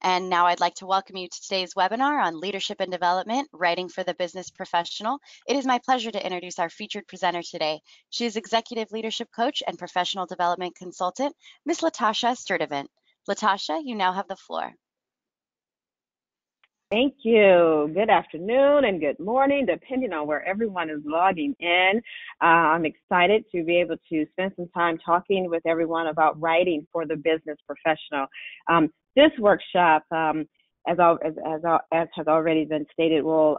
And now I'd like to welcome you to today's webinar on leadership and development, writing for the business professional. It is my pleasure to introduce our featured presenter today. She is executive leadership coach and professional development consultant, Ms. Latasha Sturdivant. Latasha, you now have the floor. Thank you. Good afternoon and good morning, depending on where everyone is logging in. I'm excited to be able to spend some time talking with everyone about writing for the business professional. This workshop, as has already been stated, will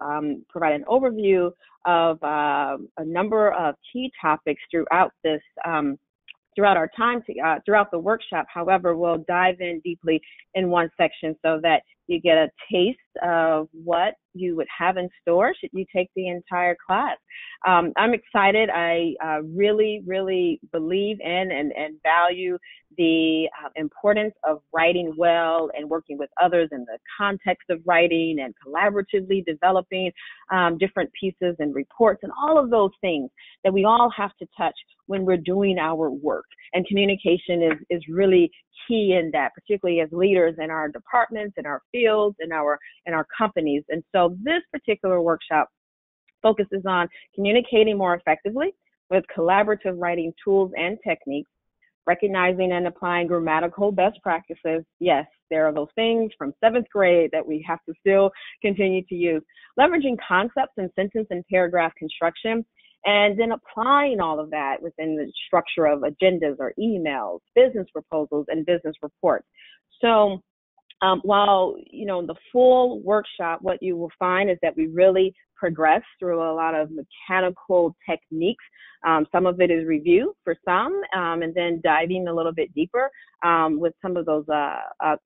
provide an overview of a number of key topics throughout this throughout our time, throughout the workshop. However, we'll dive in deeply in one section so that you get a taste of what you would have in store should you take the entire class. I'm excited. I really believe in and value the importance of writing well and working with others in the context of writing and collaboratively developing different pieces and reports and all of those things that we all have to touch when we're doing our work. And communication is really key in that, particularly as leaders in our departments, in our fields, in our companies. And so this particular workshop focuses on communicating more effectively with collaborative writing tools and techniques, recognizing and applying grammatical best practices. Yes, there are those things from 7th grade that we have to still continue to use, leveraging concepts in sentence and paragraph construction, and then applying all of that within the structure of agendas or emails, business proposals, and business reports. So while, the full workshop, what you will find is that we really progress through a lot of mechanical techniques. Some of it is review for some, and then diving a little bit deeper with some of those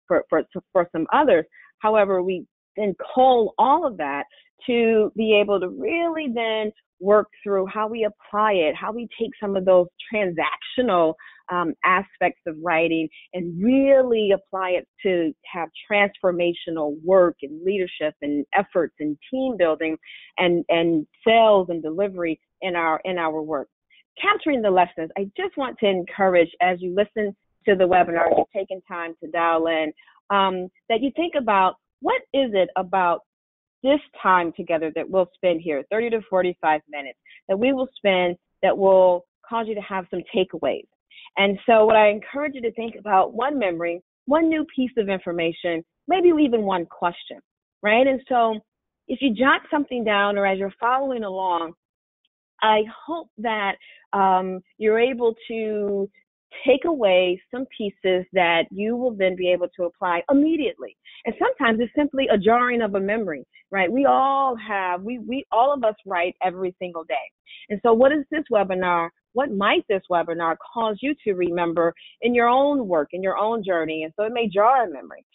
for some others. However, we then cull all of that to be able to really then work through how we apply it, how we take some of those transactional aspects of writing and really apply it to have transformational work and leadership and efforts and team building and sales and delivery in our work. Capturing the lessons, I just want to encourage, as you listen to the webinar, you're taking time to dial in, that you think about what is it about this time together that we'll spend here, 30 to 45 minutes, that we will spend that will cause you to have some takeaways. And so what I encourage you to think about, one memory, one new piece of information, maybe even one question, right? And so if you jot something down or as you're following along, I hope that you're able to take away some pieces that you will then be able to apply immediately. And sometimes it's simply a jarring of a memory, right? We all of us write every single day. And so what might this webinar cause you to remember in your own work, in your own journey? And so it may jar a memory.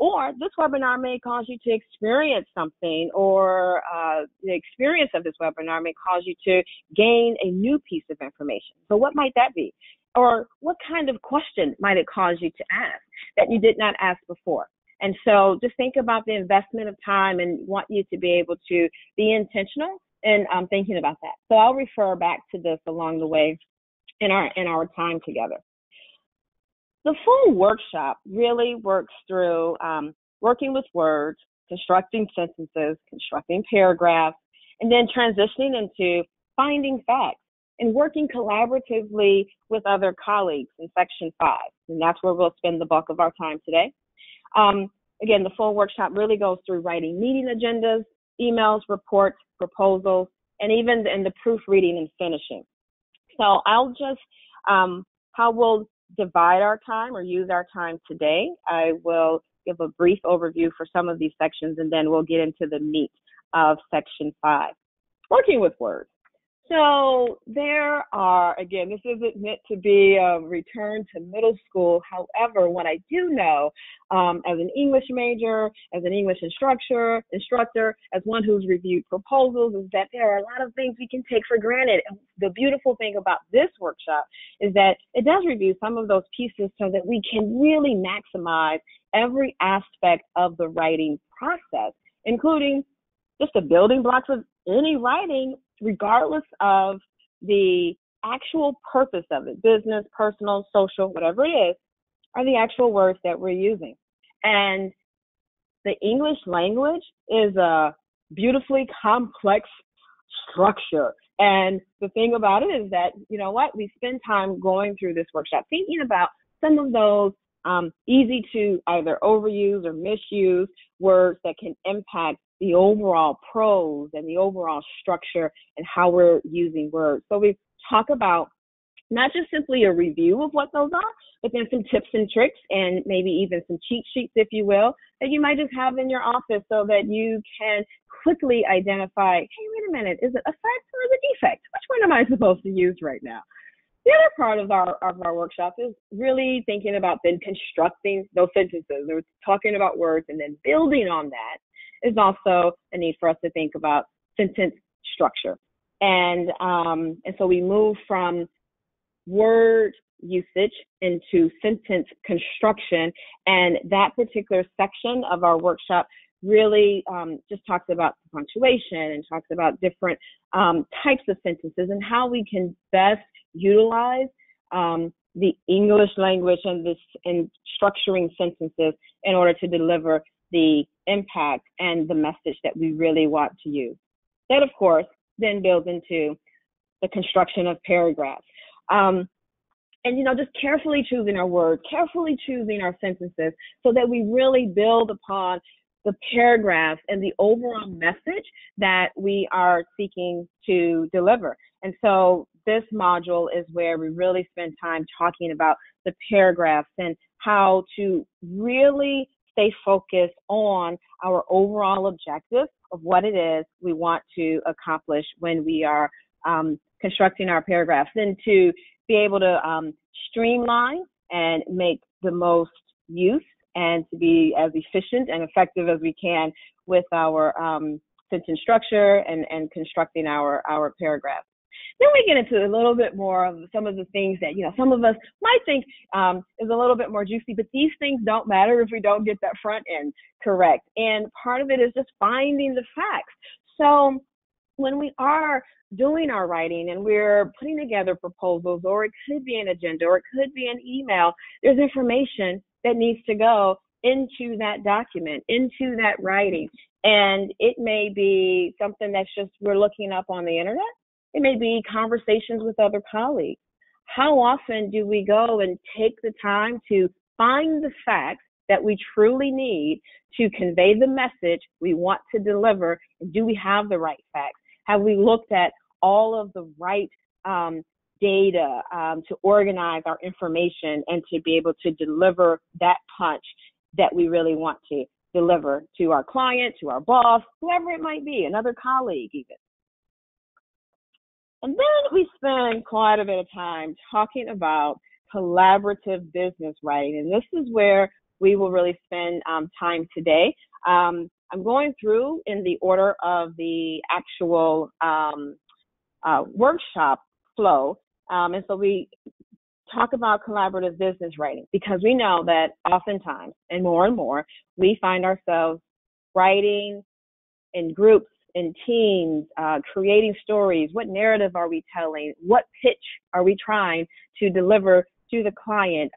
Or this webinar may cause you to experience something, or the experience of this webinar may cause you to gain a new piece of information. So what might that be? Or what kind of question might it cause you to ask that you did not ask before? And so just think about the investment of time and want you to be able to be intentional in thinking about that. So I'll refer back to this along the way in our time together. The full workshop really works through working with words, constructing sentences, constructing paragraphs, and then transitioning into finding facts and working collaboratively with other colleagues in section 5. And that's where we'll spend the bulk of our time today. Again, the full workshop really goes through writing meeting agendas, emails, reports, proposals, and even in the proofreading and finishing. So I'll just, how we'll divide our time or use our time today, I will give a brief overview for some of these sections, and then we'll get into the meat of section 5, working with words. So there are, again, this isn't meant to be a return to middle school. However, what I do know as an English major, as an English instructor, as one who's reviewed proposals, is that there are a lot of things we can take for granted. And the beautiful thing about this workshop is that it does review some of those pieces so that we can really maximize every aspect of the writing process, including just the building blocks of any writing, regardless of the actual purpose of it, business, personal, social, whatever it is, are the actual words that we're using. And the English language is a beautifully complex structure. And the thing about it is that, you know what, we spend time going through this workshop thinking about some of those easy to either overuse or misuse words that can impact the overall prose and the overall structure and how we're using words. So we talk about not just simply a review of what those are, but then some tips and tricks and maybe even some cheat sheets, if you will, that you might just have in your office so that you can quickly identify, hey, wait a minute, is it a fact or is it a defect? Which one am I supposed to use right now? The other part of our workshop is really thinking about then constructing those sentences. We're talking about words and then building on that is also a need for us to think about sentence structure. And so we move from word usage into sentence construction, and that particular section of our workshop really just talks about punctuation and talks about different types of sentences and how we can best utilize the English language and structuring sentences in order to deliver the impact and the message that we really want to use. That, of course, then builds into the construction of paragraphs. And, you know, just carefully choosing our words, carefully choosing our sentences so that we really build upon the paragraph and the overall message that we are seeking to deliver. And so this module is where we really spend time talking about the paragraphs and how to really stay focused on our overall objective of what it is we want to accomplish when we are constructing our paragraphs, and to be able to streamline and make the most use and to be as efficient and effective as we can with our sentence structure and constructing our paragraphs. Then we get into a little bit more of some of the things that, you know, some of us might think is a little bit more juicy, but these things don't matter if we don't get that front end correct. And part of it is just finding the facts. So when we are doing our writing and we're putting together proposals, or it could be an agenda, or it could be an email, there's information that needs to go into that document, into that writing. And it may be something that's just we're looking up on the internet. It may be conversations with other colleagues. How often do we go and take the time to find the facts that we truly need to convey the message we want to deliver? And do we have the right facts? Have we looked at all of the right data to organize our information and to be able to deliver that punch that we really want to deliver to our client, to our boss, whoever it might be, another colleague even? And then we spend quite a bit of time talking about collaborative business writing. And this is where we will really spend time today. I'm going through in the order of the actual workshop flow. And so we talk about collaborative business writing because we know that oftentimes and more, we find ourselves writing in groups, in teams, creating stories. What narrative are we telling? What pitch are we trying to deliver to the client?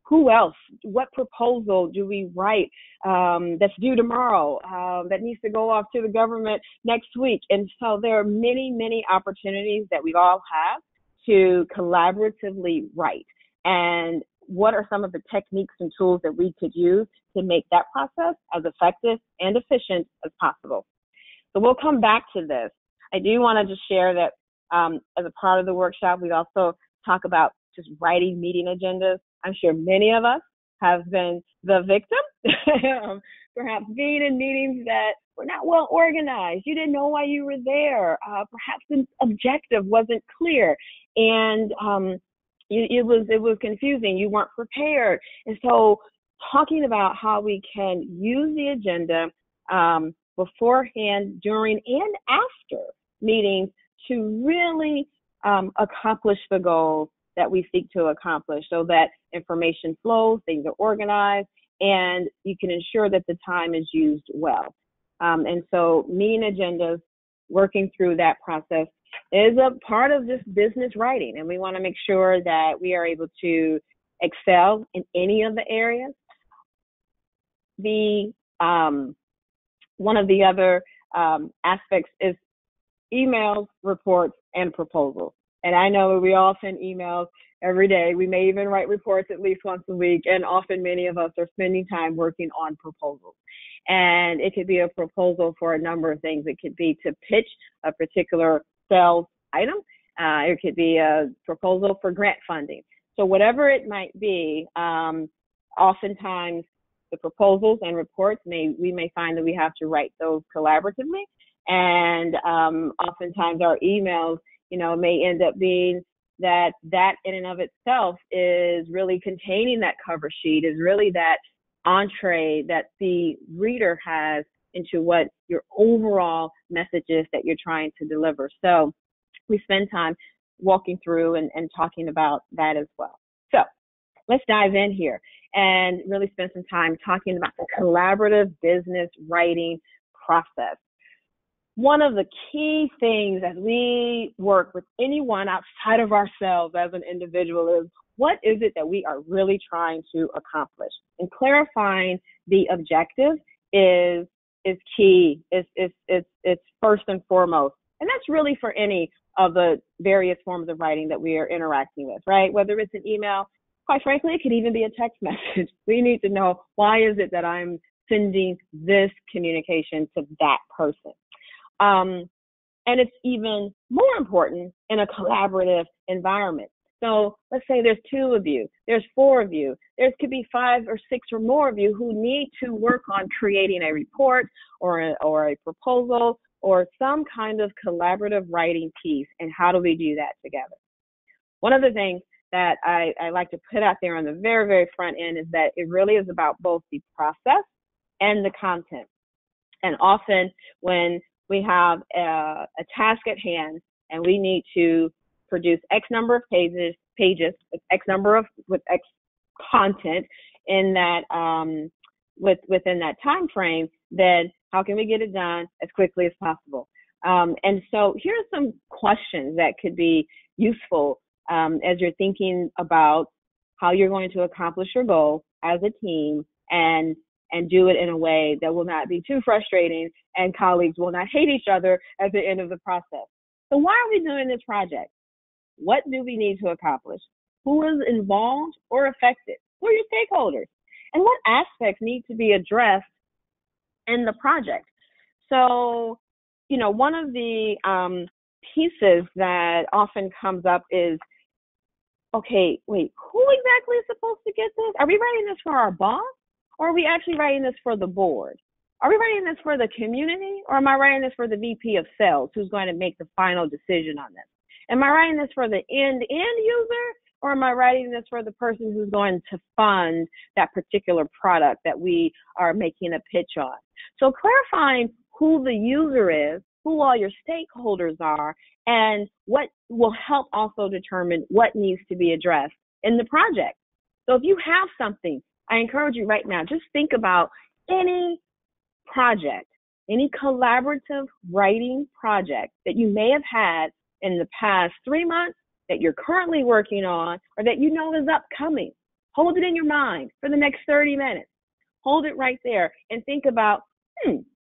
Who else? What proposal do we write that's due tomorrow, that needs to go off to the government next week? And so there are many, many opportunities that we all have to collaboratively write. And what are some of the techniques and tools that we could use to make that process as effective and efficient as possible? So we'll come back to this. I do want to just share that as a part of the workshop, we also talk about just writing meeting agendas. I'm sure many of us have been the victim, perhaps being in meetings that were not well organized. You didn't know why you were there. Perhaps the objective wasn't clear, and it was confusing. You weren't prepared. And so talking about how we can use the agenda beforehand, during, and after meetings to really accomplish the goals that we seek to accomplish, so that information flows, things are organized, and you can ensure that the time is used well. And so meeting agendas, working through that process is a part of this business writing, and we want to make sure that we are able to excel in any of the areas. the one of the other aspects is emails, reports, and proposals. And I know we all send emails every day. We may even write reports at least once a week. And often many of us are spending time working on proposals. And it could be a proposal for a number of things. It could be to pitch a particular sales item. It could be a proposal for grant funding. So whatever it might be, oftentimes the proposals and reports we may find that we have to write those collaboratively. And oftentimes our emails, may end up being that in and of itself is really containing that cover sheet, is really that entree that the reader has into what your overall message is that you're trying to deliver. So we spend time walking through and talking about that as well. So let's dive in here and really spend some time talking about the collaborative business writing process. One of the key things as we work with anyone outside of ourselves as an individual is, what is it that we are really trying to accomplish? And clarifying the objective is key. It's first and foremost. And that's really for any of the various forms of writing that we are interacting with, right? Whether it's an email, quite frankly, it could even be a text message. We need to know, why is it that I'm sending this communication to that person? And it's even more important in a collaborative environment. So let's say there's 2 of you, there's 4 of you, there could be 5 or 6 or more of you who need to work on creating a report or a proposal or some kind of collaborative writing piece. And how do we do that together? One of the things that I like to put out there on the very, very front end is that it really is about both the process and the content. And often when we have a task at hand and we need to produce X number of pages with X number of X content in that within that time frame, then how can we get it done as quickly as possible? And so here are some questions that could be useful as you're thinking about how you're going to accomplish your goal as a team and do it in a way that will not be too frustrating and colleagues will not hate each other at the end of the process. So why are we doing this project? What do we need to accomplish? Who is involved or affected? Who are your stakeholders? And what aspects need to be addressed in the project? So, one of the pieces that often comes up is, okay, wait, who exactly is supposed to get this? Are we writing this for our boss? Or are we actually writing this for the board? Are we writing this for the community? Or am I writing this for the VP of sales who's going to make the final decision on this? Am I writing this for the end user? Or am I writing this for the person who's going to fund that particular product that we are making a pitch on? So clarifying who the user is, who all your stakeholders are, and what will help also determine what needs to be addressed in the project. So if you have something, I encourage you right now, just think about any project, any collaborative writing project that you may have had in the past 3 months, that you're currently working on, or that you know is upcoming. Hold it in your mind for the next 30 minutes. Hold it right there and think about,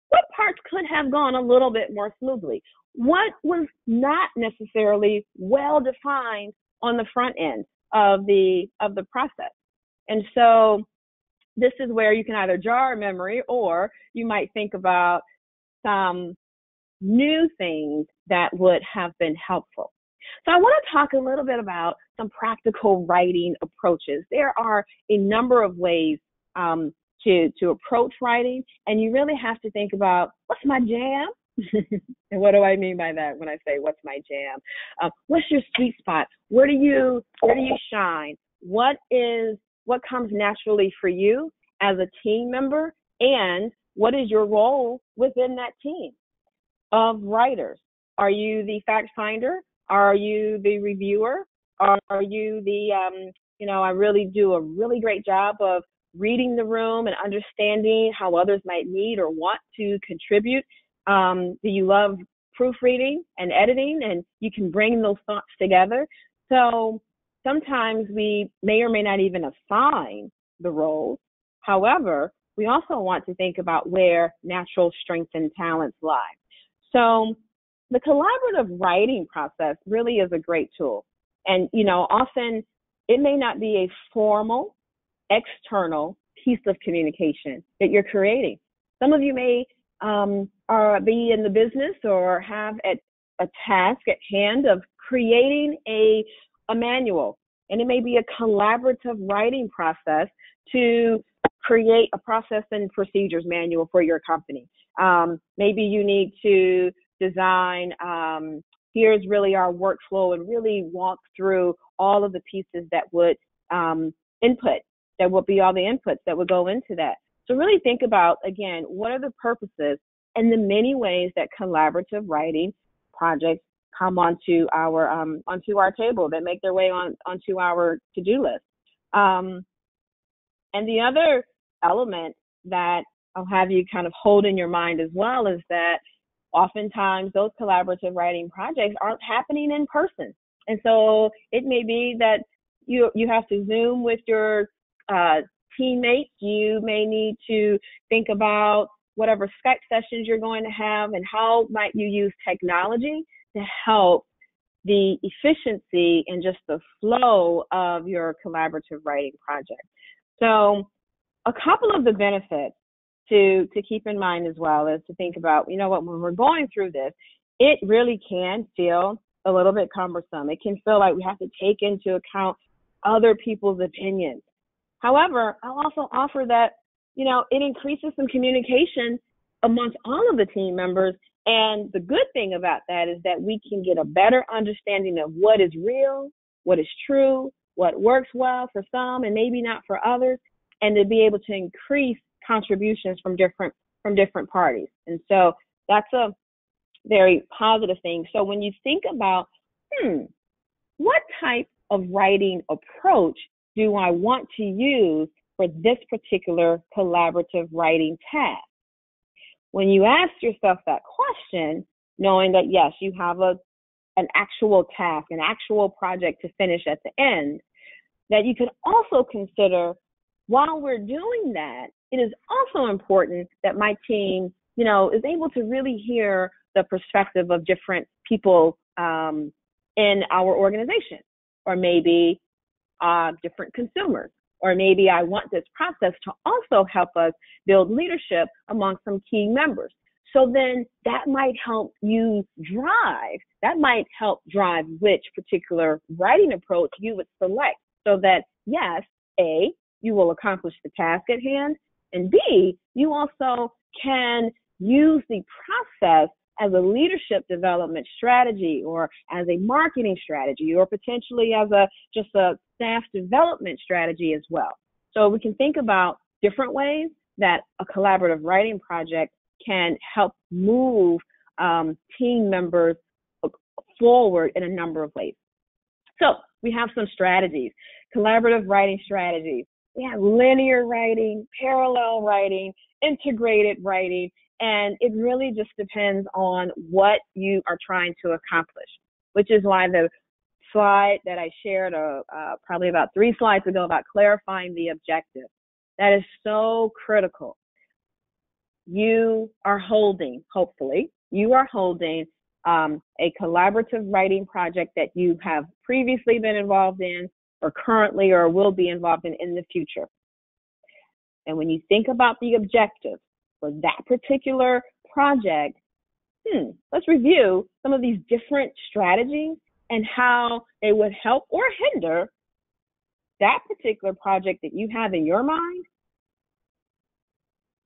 what parts could have gone a little bit more smoothly? What was not necessarily well defined on the front end of the process? And so this is where you can either jar a memory, or you might think about some new things that would have been helpful. So I want to talk a little bit about some practical writing approaches. There are a number of ways to approach writing, and you really have to think about, what's my jam? And what do I mean by that when I say what's my jam? What's your sweet spot? Where do you shine? What comes naturally for you as a team member, and what is your role within that team of writers? Are you the fact finder? Are you the reviewer? Are you the, I really do a really great job of reading the room and understanding how others might need or want to contribute? Do you love proofreading and editing, and you can bring those thoughts together? So sometimes we may or may not even assign the roles. However, we also want to think about where natural strengths and talents lie. So the collaborative writing process really is a great tool. And, often it may not be a formal, external piece of communication that you're creating. Some of you may be in the business or have a task at hand of creating a manual. And it may be a collaborative writing process to create a process and procedures manual for your company. Maybe you need to design, here's really our workflow, and really walk through all of the pieces that would that would be all the inputs that would go into that. So really think about, again, what are the purposes and the many ways that collaborative writing projects come onto our table, that make their way onto our to-do list. And the other element that I'll have you kind of hold in your mind as well is that oftentimes those collaborative writing projects aren't happening in person. And so it may be that you have to Zoom with your teammates. You may need to think about whatever Skype sessions you're going to have and how might you use technology to help the efficiency and just the flow of your collaborative writing project. So a couple of the benefits to keep in mind as well is to think about, when we're going through this, it really can feel a little bit cumbersome. It can feel like we have to take into account other people's opinions. However, I'll also offer that, it increases some communication amongst all of the team members. And the good thing about that is that we can get a better understanding of what is real, what is true, what works well for some and maybe not for others, and to be able to increase contributions from different parties. And so that's a very positive thing. So when you think about, what type of writing approach do I want to use for this particular collaborative writing task? When you ask yourself that question, knowing that, yes, you have an actual task, an actual project to finish at the end, that you can also consider, while we're doing that, it is also important that my team, is able to really hear the perspective of different people in our organization, or maybe different consumers, or maybe I want this process to also help us build leadership among some key members. So then that might help drive which particular writing approach you would select, so that yes, A, you will accomplish the task at hand, and B, you also can use the process as a leadership development strategy, or as a marketing strategy, or potentially as just a staff development strategy as well. So we can think about different ways that a collaborative writing project can help move team members forward in a number of ways. So we have some strategies, collaborative writing strategies. We have linear writing, parallel writing, integrated writing, and it really just depends on what you are trying to accomplish, which is why the slide that I shared probably about 3 slides ago about clarifying the objective, that is so critical. You are holding a collaborative writing project that you have previously been involved in, or currently or will be involved in the future. And when you think about the objective for that particular project, let's review some of these different strategies and how they would help or hinder that particular project that you have in your mind,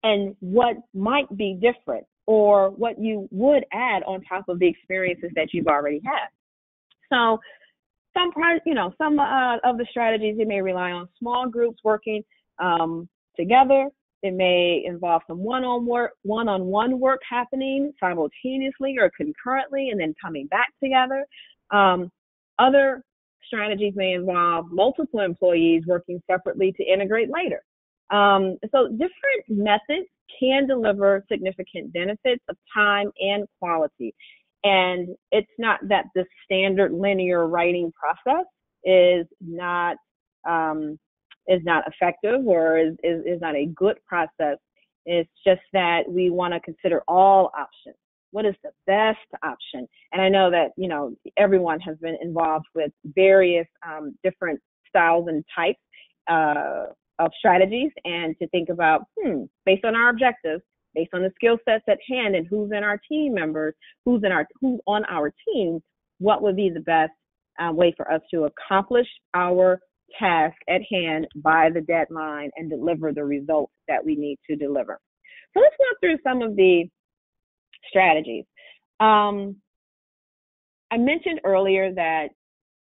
and what might be different, or what you would add on top of the experiences that you've already had. So some of the strategies, it may rely on small groups working together. It may involve some one-on-one work happening simultaneously or concurrently and then coming back together. Other strategies may involve multiple employees working separately to integrate later. So different methods can deliver significant benefits of time and quality. And it's not that the standard linear writing process is not not effective or is not a good process. It's just that we want to consider all options. What is the best option? And I know that, everyone has been involved with various different styles and types of strategies, and to think about, based on our objectives, based on the skill sets at hand and who's in our team members, who's on our team, what would be the best way for us to accomplish our task at hand by the deadline and deliver the results that we need to deliver. So let's go through some of the strategies. I mentioned earlier that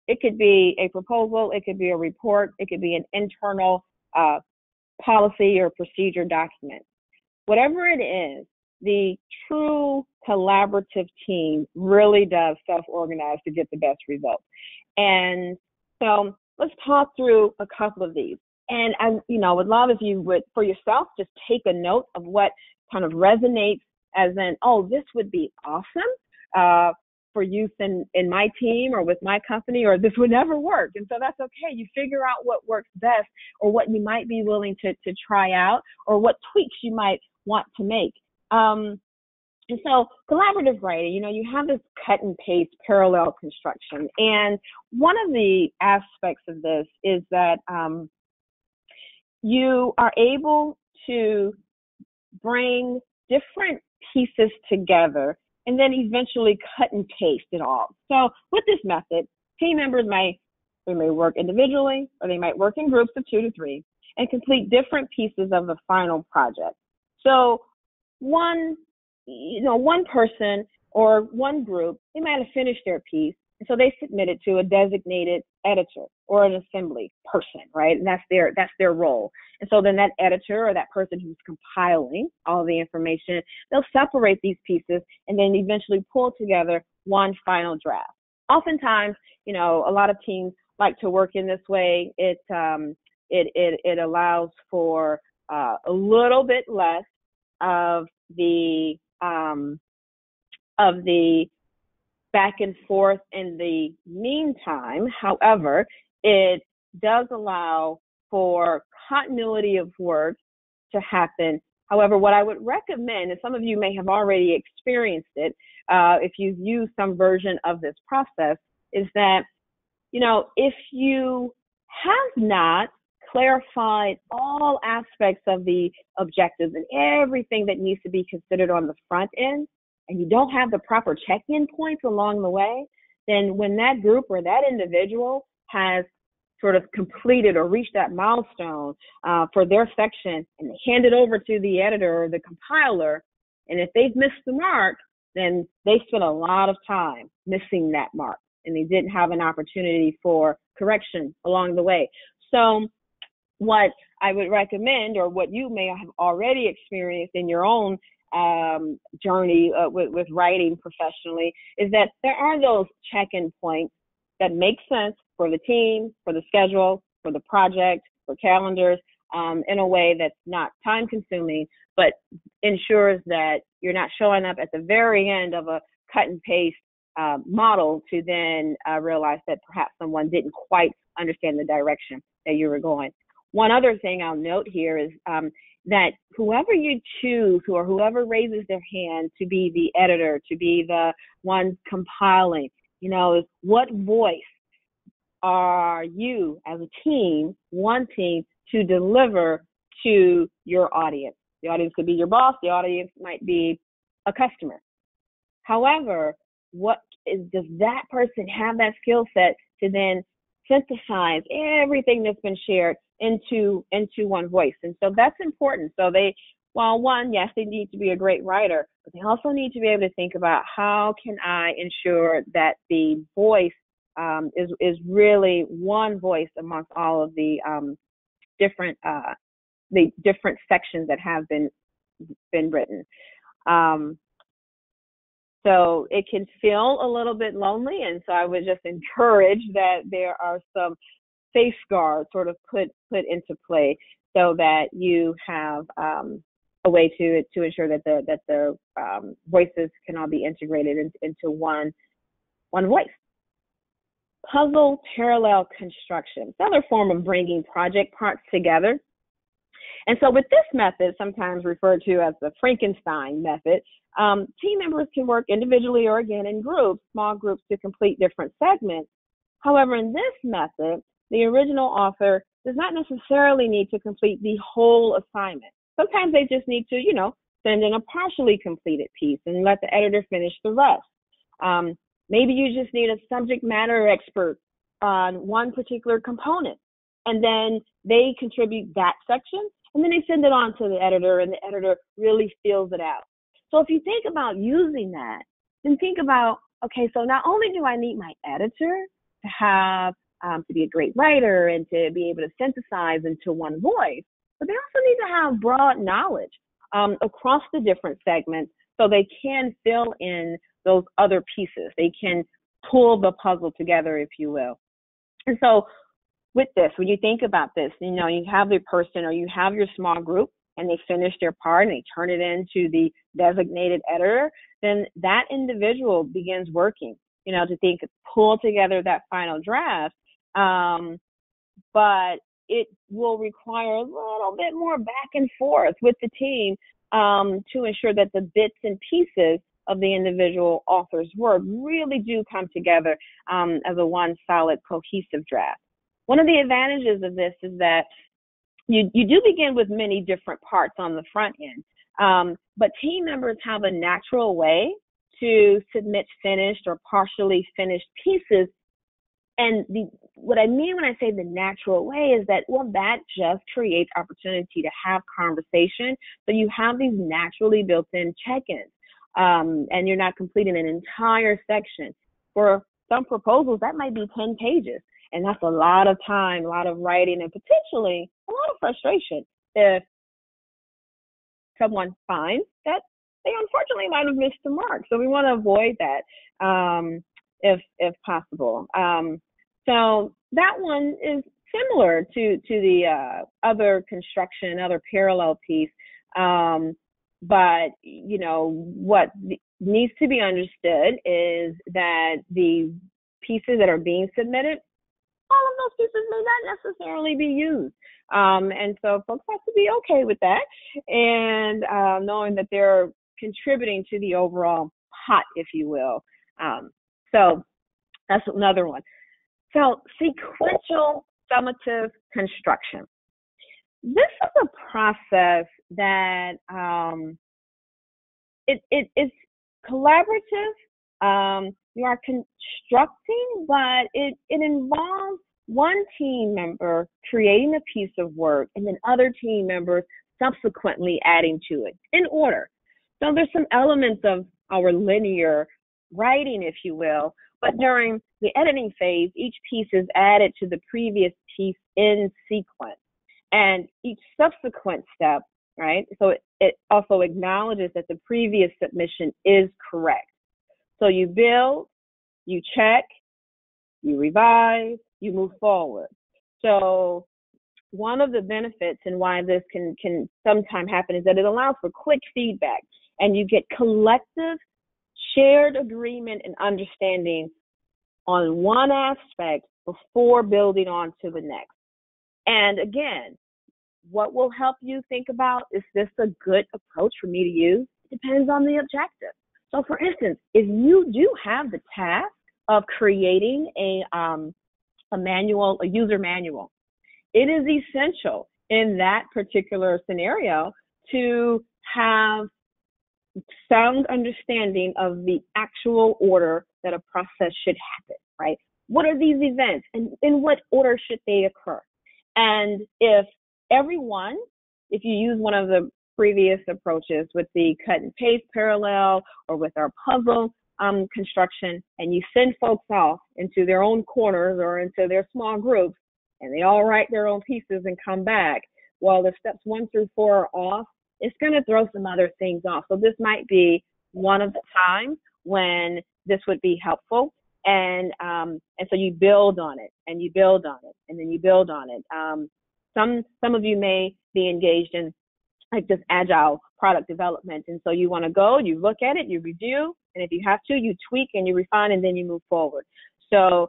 it could be a proposal, it could be a report, it could be an internal policy or procedure document. Whatever it is, the true collaborative team really does self-organize to get the best results. And so let's talk through a couple of these. And I would love if you would, for yourself, just take a note of what kind of resonates as in, oh, this would be awesome for use in my team or with my company, or this would never work. And so that's okay. You figure out what works best, or what you might be willing to try out, or what tweaks you might want to make. And so collaborative writing, you have this cut and paste parallel construction. And one of the aspects of this is that you are able to bring different pieces together and then eventually cut and paste it all. So with this method, team members may work individually, or they might work in groups of 2 to 3 and complete different pieces of the final project. So one person or one group, they might have finished their piece, and so they submit it to a designated editor or an assembly person, right? And that's their role. And so then that editor or that person who's compiling all the information, they'll separate these pieces and then eventually pull together one final draft. Oftentimes, a lot of teams like to work in this way. It allows for a little bit less of the back and forth in the meantime. However, it does allow for continuity of work to happen. However, what I would recommend, and some of you may have already experienced it, if you've used some version of this process, is that, if you have not clarified all aspects of the objectives and everything that needs to be considered on the front end, and you don't have the proper check-in points along the way, then when that group or that individual has sort of completed or reached that milestone for their section, and they hand it over to the editor or the compiler, and if they've missed the mark, then they spent a lot of time missing that mark, and they didn't have an opportunity for correction along the way. So what I would recommend, or what you may have already experienced in your own journey with writing professionally, is that there are those check-in points that make sense for the team, for the schedule, for the project, for calendars, in a way that's not time-consuming, but ensures that you're not showing up at the very end of a cut and paste model to then realize that perhaps someone didn't quite understand the direction that you were going. One other thing I'll note here is that whoever you choose, or whoever raises their hand to be the editor, to be the one compiling, is what voice are you as a team wanting to deliver to your audience? The audience could be your boss. The audience might be a customer. However, does that person have that skill set to then synthesize everything that's been shared into one voice? And so that's important. So yes, they need to be a great writer, but they also need to be able to think about, how can I ensure that the voice is really one voice amongst all of the different sections that have been written. So it can feel a little bit lonely, and so I would just encourage that there are some safeguards sort of put into play, so that you have a way to ensure that the voices can all be integrated into one voice. puzzle parallel construction. It's another form of bringing project parts together. And so with this method, sometimes referred to as the Frankenstein method, team members can work individually or again in groups, small groups, to complete different segments. However, in this method, the original author does not necessarily need to complete the whole assignment. Sometimes they just need to, send in a partially completed piece and let the editor finish the rest. Maybe you just need a subject matter expert on one particular component, and then they contribute that section, and then they send it on to the editor, and the editor really fills it out. So if you think about using that, then think about, okay, so not only do I need my editor to have to be a great writer and to be able to synthesize into one voice, but they also need to have broad knowledge across the different segments so they can fill in those other pieces. They can pull the puzzle together, if you will. And so with this, when you think about this, you have the person or you have your small group and they finish their part and they turn it into the designated editor, then that individual begins working, to pull together that final draft. But it will require a little bit more back and forth with the team to ensure that the bits and pieces of the individual author's work really do come together as a one solid cohesive draft. One of the advantages of this is that you do begin with many different parts on the front end, but team members have a natural way to submit finished or partially finished pieces. And what I mean when I say the natural way is that, that just creates opportunity to have conversation. So you have these naturally built-in check-ins, and you're not completing an entire section. For some proposals, that might be 10 pages. And that's a lot of time, a lot of writing, and potentially a lot of frustration if someone finds that they unfortunately might have missed the mark. So we want to avoid that if possible. So that one is similar to the other construction, other parallel piece. But, what needs to be understood is that the pieces that are being submitted, all of those pieces may not necessarily be used. And so folks have to be okay with that and knowing that they're contributing to the overall pot, if you will. So that's another one. So sequential summative construction. This is a process that it's collaborative. We are constructing, but it involves one team member creating a piece of work and then other team members subsequently adding to it in order. So there's some elements of our linear writing, if you will, but during the editing phase, each piece is added to the previous piece in sequence. And each subsequent step, right? So it also acknowledges that the previous submission is correct. So you build, you check, you revise, you move forward. So one of the benefits and why this can sometimes happen is that it allows for quick feedback and you get collective shared agreement and understanding on one aspect before building on to the next. And again, what will help you think about, is this a good approach for me to use? It depends on the objective. So for instance, if you do have the task of creating a manual, a user manual, it is essential in that particular scenario to have sound understanding of the actual order that a process should happen, right? What are these events and in what order should they occur? And if you use one of the previous approaches with the cut and paste parallel or with our puzzle construction, and you send folks off into their own corners or into their small groups, and they all write their own pieces and come back, while the steps 1 through 4 are off, it's going to throw some other things off. So this might be one of the times when this would be helpful. And so you build on it, and you build on it, and then you build on it. Some of you may be engaged in like this agile product development, and so you want to go, you look at it, you review, and if you have to, you tweak and you refine, and then you move forward. So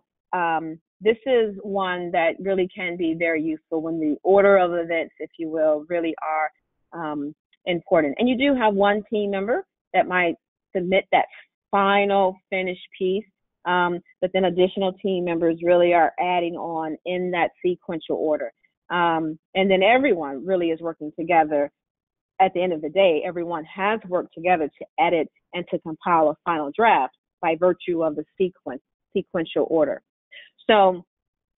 this is one that really can be very useful when the order of events, if you will, really are important. And you do have one team member that might submit that final finished piece, but then additional team members really are adding on in that sequential order. And then everyone really is working together. At the end of the day, everyone has worked together to edit and to compile a final draft by virtue of the sequential order. So I'm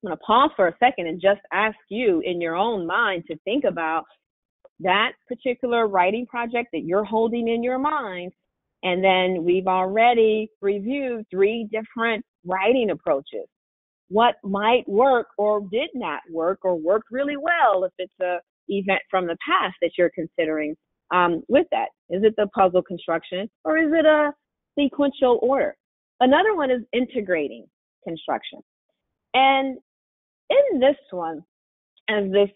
going to pause for a second and just ask you in your own mind to think about that particular writing project that you're holding in your mind. And then we've already reviewed 3 different writing approaches. What might work or did not work or worked really well if it's a event from the past that you're considering with that? Is it the puzzle construction or is it a sequential order? Another one is integrating construction. And in this one, as this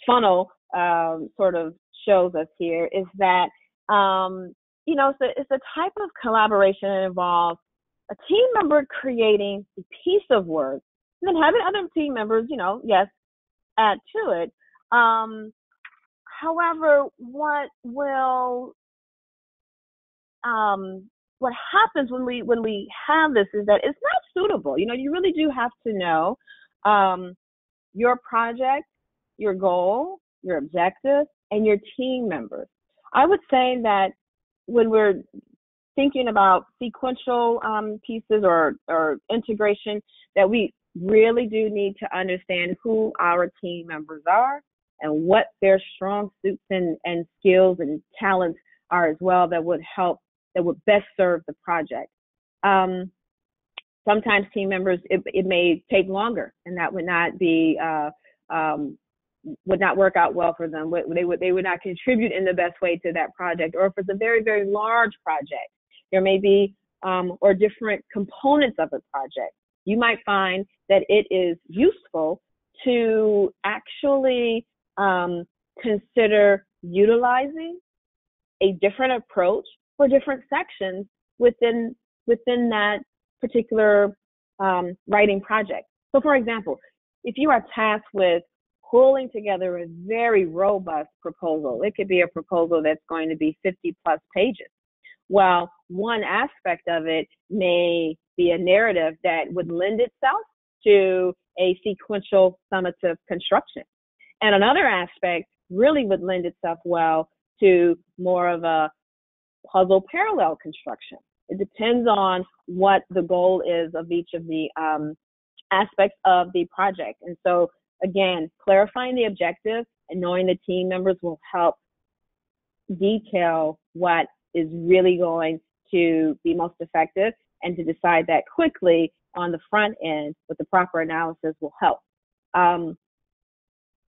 funnel sort of shows us here, is that, it's a type of collaboration that involves a team member creating a piece of work and then having other team members, add to it. However, what happens when we have this is that it's not suitable. You really do have to know your project, your goal, your objective, and your team members. I would say that when we're thinking about sequential pieces or integration, that we really do need to understand who our team members are and what their strong suits and skills and talents are as well that would best serve the project. Sometimes team members, it may take longer, and that would not be would not work out well for them. They would not contribute in the best way to that project. Or if it's a very, very large project, there may be or different components of the project. You might find that it is useful to actually consider utilizing a different approach for different sections within that particular writing project. So, for example, if you are tasked with pulling together a very robust proposal, it could be a proposal that's going to be 50 plus pages. Well, one aspect of it may be a narrative that would lend itself to a sequential summative construction. And another aspect really would lend itself well to more of a puzzle parallel construction. It depends on what the goal is of each of the aspects of the project. And so, again, clarifying the objective and knowing the team members will help detail what is really going to be most effective, and to decide that quickly on the front end with the proper analysis will help.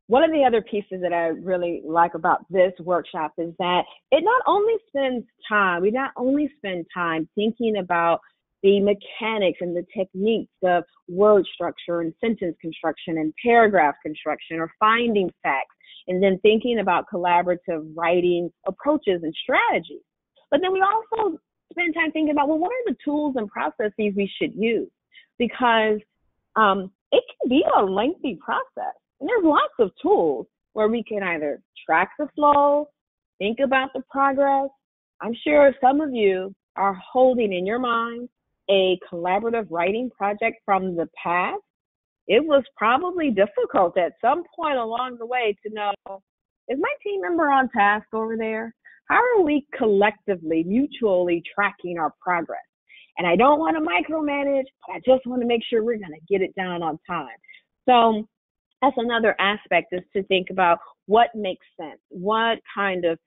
One of the other pieces that I really like about this workshop is that it not only spends time, we not only spend time thinking about the mechanics and the techniques of word structure and sentence construction and paragraph construction or finding facts, and then thinking about collaborative writing approaches and strategies. But then we also spend time thinking about, well, what are the tools and processes we should use? Because it can be a lengthy process. And there's lots of tools where we can either track the flow, think about the progress. I'm sure some of you are holding in your mind a collaborative writing project from the past. It was probably difficult at some point along the way to know, is my team member on task over there? How are we collectively, mutually tracking our progress? And I don't want to micromanage, but I just want to make sure we're going to get it done on time. So that's another aspect, is to think about what makes sense, what kind of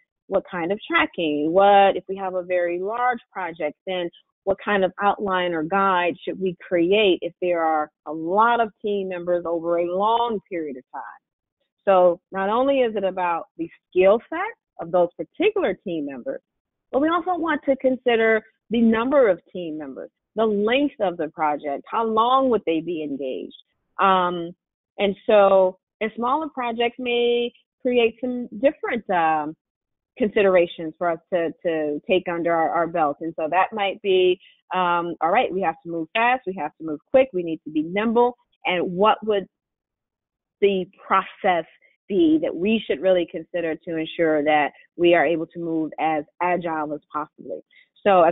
tracking, what if we have a very large project, then what kind of outline or guide should we create if there are a lot of team members over a long period of time? So not only is it about the skill set of those particular team members, but we also want to consider the number of team members, the length of the project, how long would they be engaged? And so, smaller projects may create some different considerations for us to take under our belt. And so that might be, all right, we have to move fast, we have to move quick, we need to be nimble. And what would the process be that we should really consider to ensure that we are able to move as agile as possible? So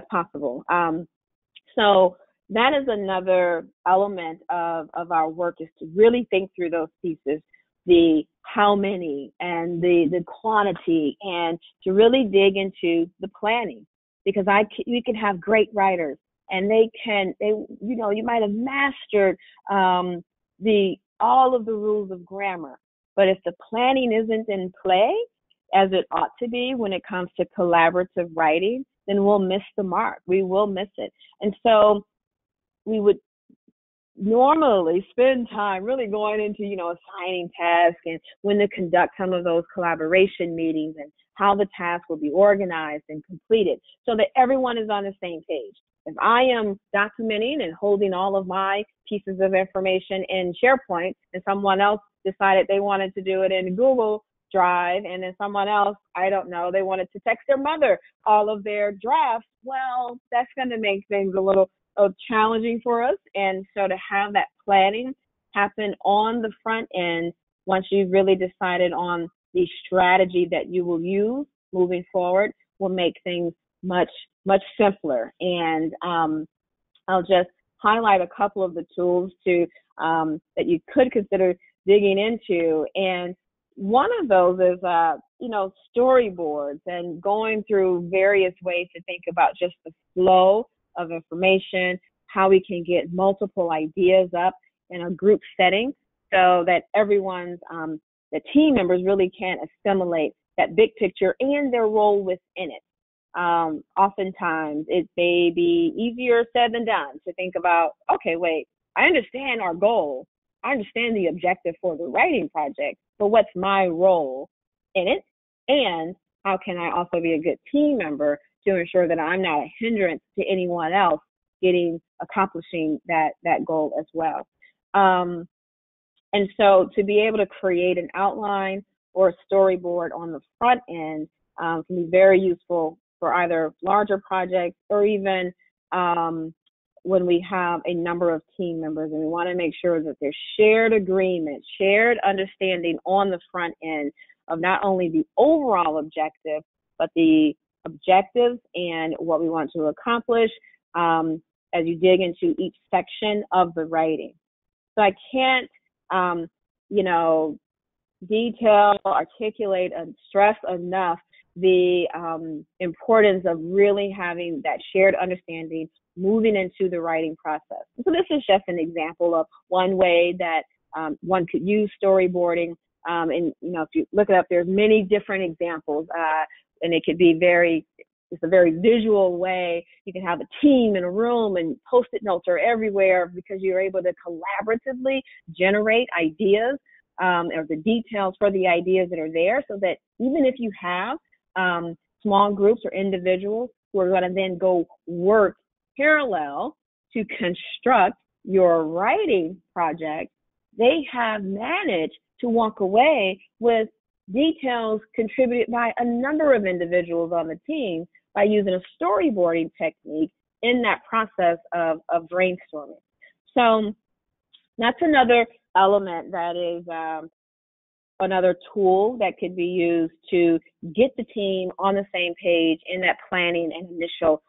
that is another element of our work, is to really think through those pieces, the how many and the quantity, and to really dig into the planning, because we can have great writers and you might have mastered all of the rules of grammar, but if the planning isn't in play as it ought to be when it comes to collaborative writing, then we'll miss the mark. We will miss it. And so we would normally spend time really going into, assigning tasks and when to conduct some of those collaboration meetings and how the task will be organized and completed so that everyone is on the same page. If I am documenting and holding all of my pieces of information in SharePoint and someone else decided they wanted to do it in Google Drive, and then someone else, I don't know, they wanted to text their mother all of their drafts, well, that's going to make things a little challenging for us. And so to have that planning happen on the front end, once you've really decided on the strategy that you will use moving forward, will make things much, much simpler. And I'll just highlight a couple of the tools that you could consider digging into. And one of those is, storyboards, and going through various ways to think about just the flow of information, how we can get multiple ideas up in a group setting so that the team members really can assimilate that big picture and their role within it. Oftentimes it may be easier said than done to think about, okay, wait, I understand our goal. I understand the objective for the writing project, but what's my role in it? And how can I also be a good team member to ensure that I'm not a hindrance to anyone else accomplishing that goal as well? And so to be able to create an outline or a storyboard on the front end can be very useful for either larger projects or even when we have a number of team members, and we want to make sure that there's shared agreement, shared understanding on the front end of not only the overall objective, but the objectives and what we want to accomplish as you dig into each section of the writing. So I can't, detail, articulate, and stress enough the importance of really having that shared understanding moving into the writing process. So this is just an example of one way that one could use storyboarding. And if you look it up, there's many different examples, and it could be it's a very visual way. You can have a team in a room, and Post-it notes are everywhere because you're able to collaboratively generate ideas or the details for the ideas that are there, so that even if you have small groups or individuals who are going to then go work parallel to construct your writing project, they have managed to walk away with details contributed by a number of individuals on the team by using a storyboarding technique in that process of brainstorming. So that's another element that is another tool that could be used to get the team on the same page in that planning and initial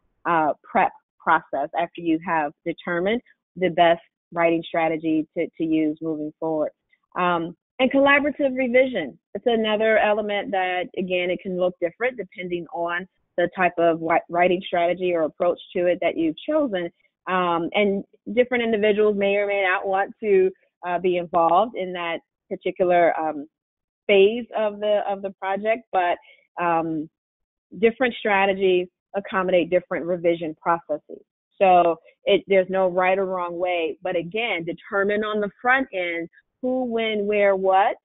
prep process after you have determined the best writing strategy to use moving forward. And collaborative revision. It's another element that, again, it can look different depending on the type of writing strategy or approach to it that you've chosen. And different individuals may or may not want to be involved in that particular phase of the project, but different strategies accommodate different revision processes. So there's no right or wrong way, but again, determine on the front end who, when, where, what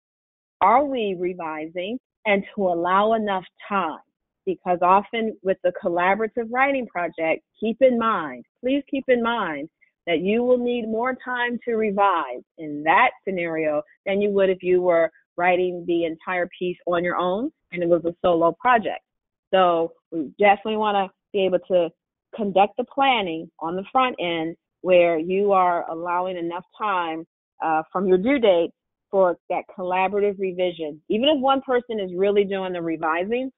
are we revising, and to allow enough time. Because often with the collaborative writing project, please keep in mind that you will need more time to revise in that scenario than you would if you were writing the entire piece on your own and it was a solo project. So we definitely want to be able to conduct the planning on the front end where you are allowing enough time from your due date for that collaborative revision. Even if one person is really doing the revising,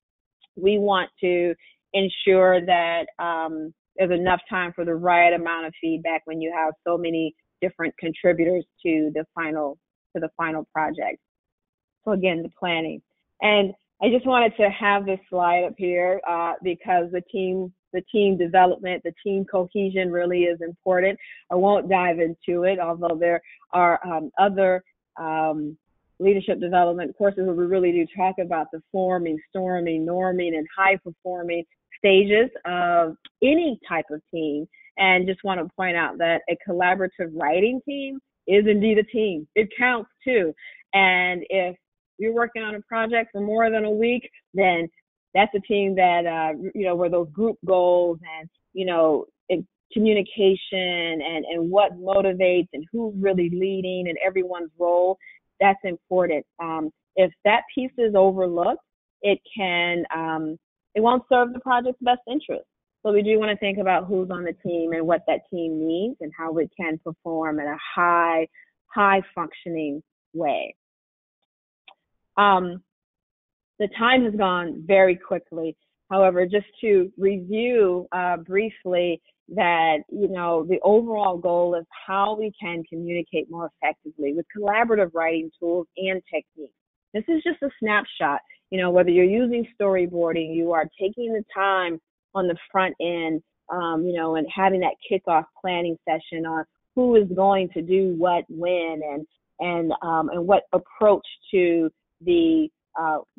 we want to ensure that there's enough time for the right amount of feedback when you have so many different contributors to the final project. So again, the planning. And I just wanted to have this slide up here because the team development, the team cohesion really is important. I won't dive into it, although there are other leadership development courses where we really do talk about the forming, storming, norming, and high performing stages of any type of team. And just want to point out that a collaborative writing team is indeed a team. It counts too. And if you're working on a project for more than a week, then that's a team that, where those group goals and, communication and what motivates and who's really leading and everyone's role, that's important. If that piece is overlooked, it won't serve the project's best interest. So we do want to think about who's on the team and what that team needs and how it can perform in a high functioning way. The time has gone very quickly. However, just to review briefly that, the overall goal is how we can communicate more effectively with collaborative writing tools and techniques. This is just a snapshot. Whether you're using storyboarding, you are taking the time on the front end, and having that kickoff planning session on who is going to do what, when, and what approach to the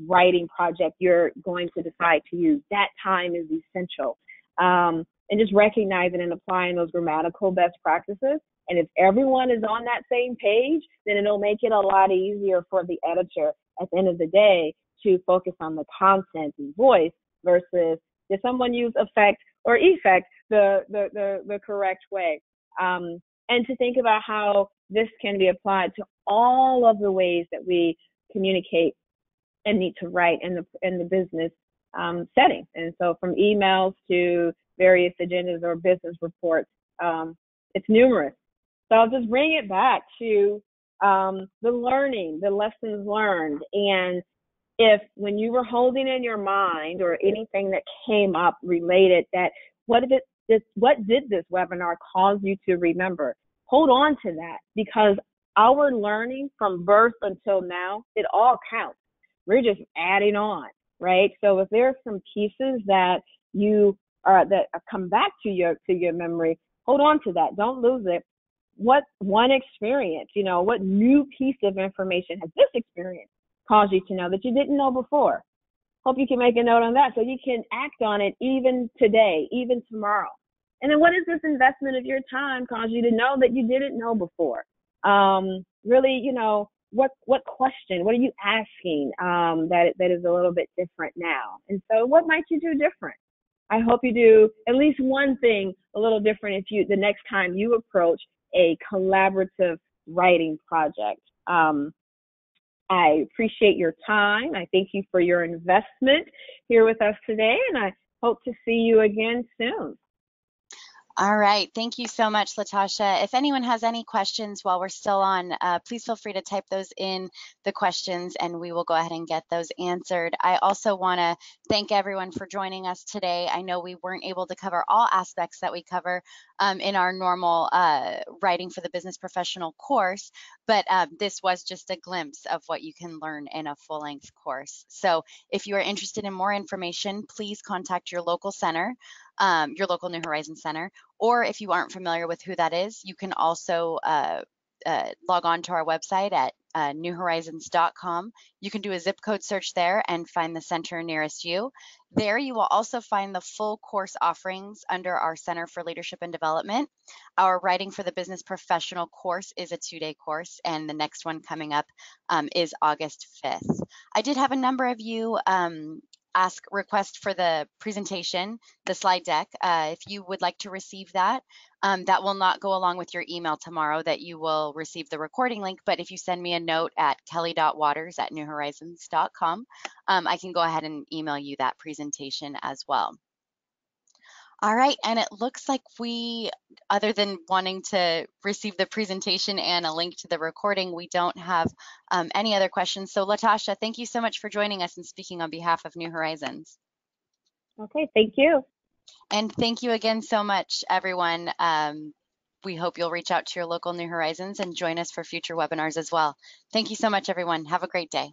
writing project you're going to decide to use. That time is essential. And just recognizing and applying those grammatical best practices. And if everyone is on that same page, then it'll make it a lot easier for the editor at the end of the day to focus on the content and voice versus did someone use affect or effect the correct way. And to think about how this can be applied to all of the ways that we communicate and need to write in the business setting. And so from emails to various agendas or business reports, it's numerous. So I'll just bring it back to the learning, the lessons learned. And if when you were holding in your mind or anything that came up related that, what did this webinar cause you to remember? Hold on to that, because our learning from birth until now, it all counts. We're just adding on, right? So if there are some pieces that that come back to your memory, hold on to that. Don't lose it. What one experience, what new piece of information has this experience caused you to know that you didn't know before? Hope you can make a note on that so you can act on it even today, even tomorrow. And then what is this investment of your time cause you to know that you didn't know before? Really, what question, what are you asking that is a little bit different now? And so what might you do different? I hope you do at least one thing a little different the next time you approach a collaborative writing project. I appreciate your time. I thank you for your investment here with us today, and I hope to see you again soon. All right. Thank you so much, Latasha. If anyone has any questions while we're still on, please feel free to type those in the questions and we will go ahead and get those answered. I also want to thank everyone for joining us today. I know we weren't able to cover all aspects that we cover in our normal Writing for the Business Professional course, but this was just a glimpse of what you can learn in a full-length course. So if you are interested in more information, please contact your local center, your local New Horizons Center, or if you aren't familiar with who that is, you can also log on to our website at newhorizons.com. You can do a zip code search there and find the center nearest you. There you will also find the full course offerings under our Center for Leadership and Development. Our Writing for the Business Professional course is a 2-day course, and the next one coming up is August 5th. I did have a number of you request for the presentation, the slide deck. If you would like to receive that, that will not go along with your email tomorrow, that you will receive the recording link. But if you send me a note at kelly.waters@newhorizons.com, I can go ahead and email you that presentation as well. All right, and it looks like we, other than wanting to receive the presentation and a link to the recording, we don't have any other questions. So Latasha, thank you so much for joining us and speaking on behalf of New Horizons. Okay, thank you. And thank you again so much, everyone. We hope you'll reach out to your local New Horizons and join us for future webinars as well. Thank you so much, everyone. Have a great day.